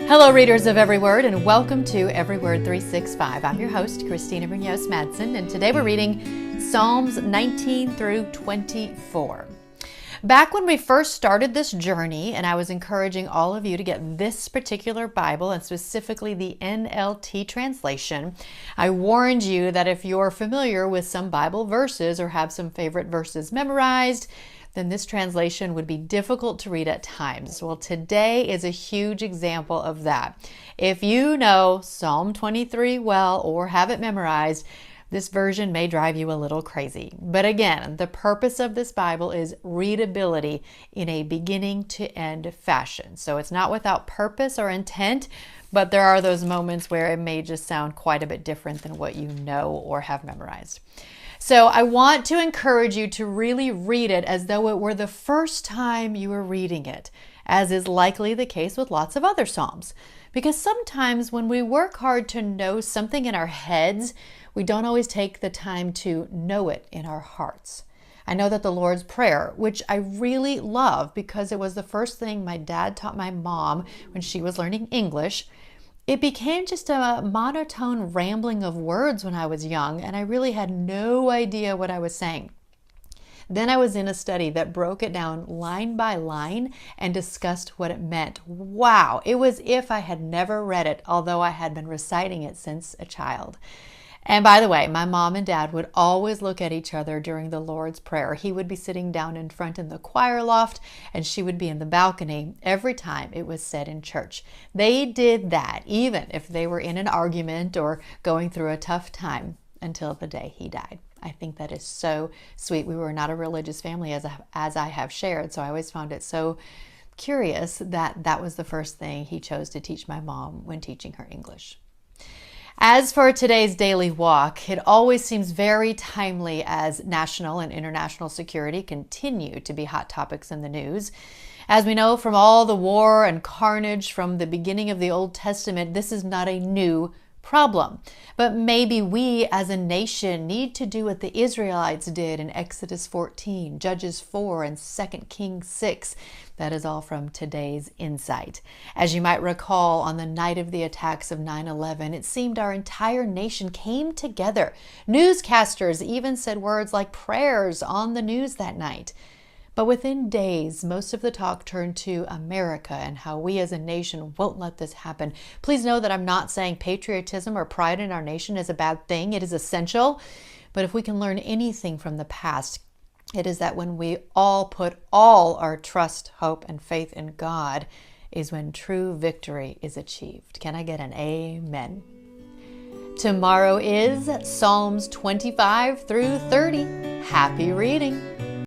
Hello, readers of Every Word, and welcome to Every Word 365. I'm your host, Christina Madsen, and today we're reading Psalms 19 through 24. Back when we first started this journey, and I was encouraging all of you to get this particular Bible, and specifically the NLT translation, I warned you that if you're familiar with some Bible verses or have some favorite verses memorized, then this translation would be difficult to read at times. Well, today is a huge example of that. If you know Psalm 23 well or have it memorized, this version may drive you a little crazy. But again, the purpose of this Bible is readability in a beginning to end fashion. So it's not without purpose or intent, but there are those moments where it may just sound quite a bit different than what you know or have memorized. So I want to encourage you to really read it as though it were the first time you were reading it, as is likely the case with lots of other Psalms. Because sometimes when we work hard to know something in our heads, we don't always take the time to know it in our hearts. I know that the Lord's Prayer, which I really love because it was the first thing my dad taught my mom when she was learning English, it became just a monotone rambling of words when I was young, and I really had no idea what I was saying. Then I was in a study that broke it down line by line and discussed what it meant. Wow, it was as if I had never read it, although I had been reciting it since a child. And by the way, my mom and dad would always look at each other during the Lord's Prayer. He would be sitting down in front in the choir loft, and she would be in the balcony every time it was said in church. They did that even if they were in an argument or going through a tough time until the day he died. I think that is so sweet. We were not a religious family, as I have shared, so I always found it so curious that that was the first thing he chose to teach my mom when teaching her English. As for today's daily walk, it always seems very timely as national and international security continue to be hot topics in the news. As we know from all the war and carnage from the beginning of the Old Testament, this is not a new problem. But maybe we as a nation need to do what the Israelites did in Exodus 14, Judges 4, and 2 Kings 6. That is all from today's insight. As you might recall, on the night of the attacks of 9/11, it seemed our entire nation came together. Newscasters even said words like prayers on the news that night. But within days, most of the talk turned to America and how we as a nation won't let this happen. Please know that I'm not saying patriotism or pride in our nation is a bad thing. It is essential. But if we can learn anything from the past, it is that when we all put all our trust, hope, and faith in God is when true victory is achieved. Can I get an amen? Tomorrow is Psalms 25 through 30. Happy reading.